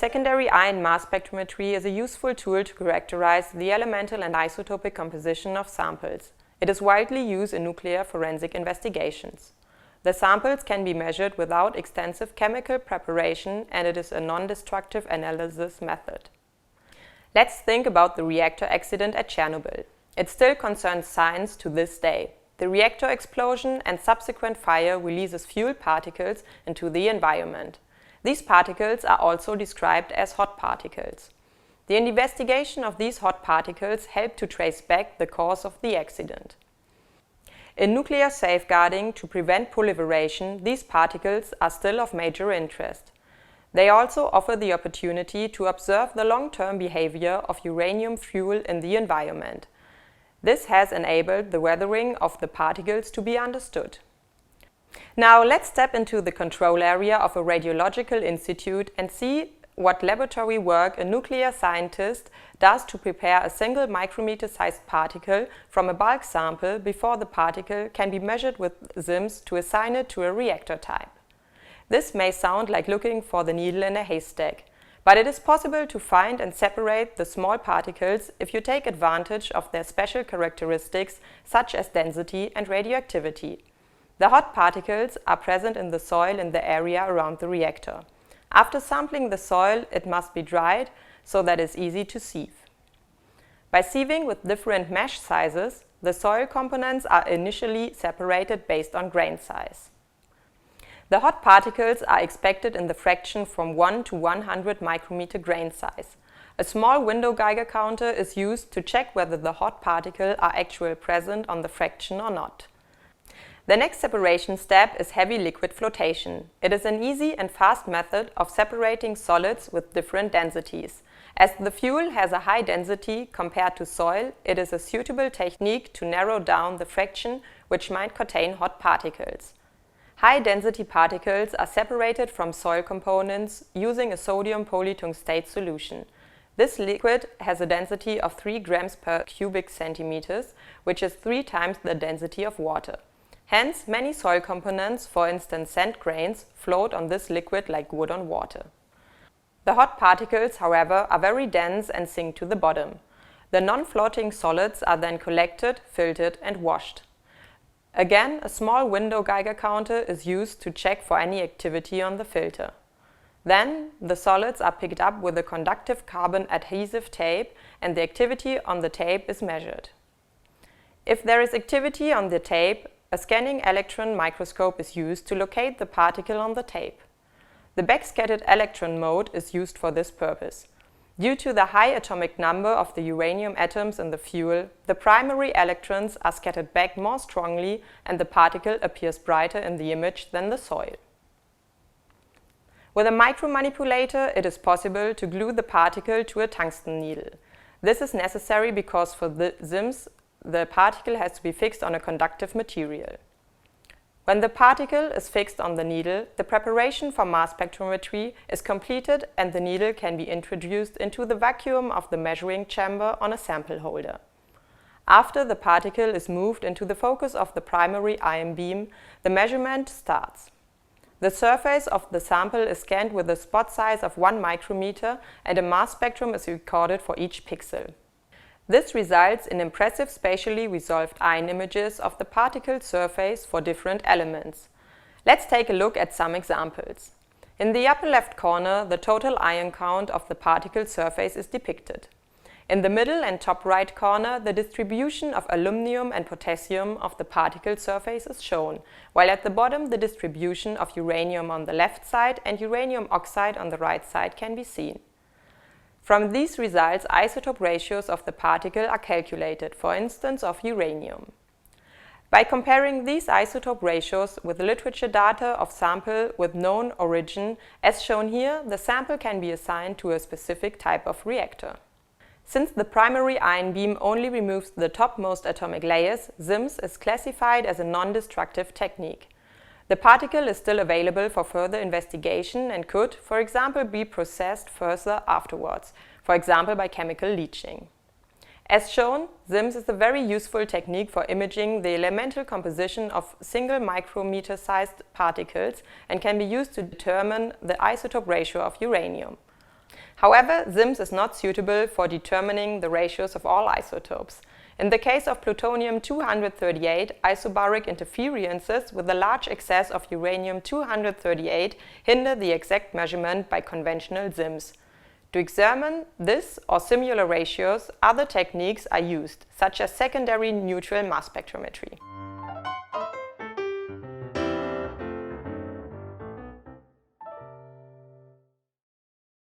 Secondary ion mass spectrometry is a useful tool to characterize the elemental and isotopic composition of samples. It is widely used in nuclear forensic investigations. The samples can be measured without extensive chemical preparation, and it is a non-destructive analysis method. Let's think about the reactor accident at Chernobyl. It still concerns science to this day. The reactor explosion and subsequent fire releases fuel particles into the environment. These particles are also described as hot particles. The investigation of these hot particles helped to trace back the cause of the accident. In nuclear safeguarding, to prevent proliferation, these particles are still of major interest. They also offer the opportunity to observe the long-term behavior of uranium fuel in the environment. This has enabled the weathering of the particles to be understood. Now let's step into the control area of a radiological institute and see what laboratory work a nuclear scientist does to prepare a single micrometer-sized particle from a bulk sample before the particle can be measured with SIMS to assign it to a reactor type. This may sound like looking for the needle in a haystack, but it is possible to find and separate the small particles if you take advantage of their special characteristics such as density and radioactivity. The hot particles are present in the soil in the area around the reactor. After sampling the soil, it must be dried so that it is easy to sieve. By sieving with different mesh sizes, the soil components are initially separated based on grain size. The hot particles are expected in the fraction from 1 to 100 micrometer grain size. A small window Geiger counter is used to check whether the hot particles are actually present on the fraction or not. The next separation step is heavy liquid flotation. It is an easy and fast method of separating solids with different densities. As the fuel has a high density compared to soil, it is a suitable technique to narrow down the fraction which might contain hot particles. High-density particles are separated from soil components using a sodium polytungstate solution. This liquid has a density of 3 grams per cubic centimeters, which is 3 times the density of water. Hence, many soil components, for instance sand grains, float on this liquid like wood on water. The hot particles, however, are very dense and sink to the bottom. The non-floating solids are then collected, filtered and washed. Again, a small window Geiger counter is used to check for any activity on the filter. Then, the solids are picked up with a conductive carbon adhesive tape and the activity on the tape is measured. If there is activity on the tape, a scanning electron microscope is used to locate the particle on the tape. The backscattered electron mode is used for this purpose. Due to the high atomic number of the uranium atoms in the fuel, the primary electrons are scattered back more strongly and the particle appears brighter in the image than the soil. With a micromanipulator, it is possible to glue the particle to a tungsten needle. This is necessary because for the SIMS, the particle has to be fixed on a conductive material. When the particle is fixed on the needle, the preparation for mass spectrometry is completed and the needle can be introduced into the vacuum of the measuring chamber on a sample holder. After the particle is moved into the focus of the primary ion beam, the measurement starts. The surface of the sample is scanned with a spot size of 1 micrometer and a mass spectrum is recorded for each pixel. This results in impressive spatially resolved ion images of the particle surface for different elements. Let's take a look at some examples. In the upper left corner, the total ion count of the particle surface is depicted. In the middle and top right corner, the distribution of aluminum and potassium of the particle surface is shown, while at the bottom the distribution of uranium on the left side and uranium oxide on the right side can be seen. From these results, isotope ratios of the particle are calculated, for instance of uranium. By comparing these isotope ratios with literature data of sample with known origin, as shown here, the sample can be assigned to a specific type of reactor. Since the primary ion beam only removes the topmost atomic layers, SIMS is classified as a non-destructive technique. The particle is still available for further investigation and could, for example, be processed further afterwards, for example by chemical leaching. As shown, SIMS is a very useful technique for imaging the elemental composition of single micrometer-sized particles and can be used to determine the isotope ratio of uranium. However, SIMS is not suitable for determining the ratios of all isotopes. In the case of plutonium-238, isobaric interferences with a large excess of uranium-238 hinder the exact measurement by conventional SIMS. To examine this or similar ratios, other techniques are used, such as secondary neutral mass spectrometry.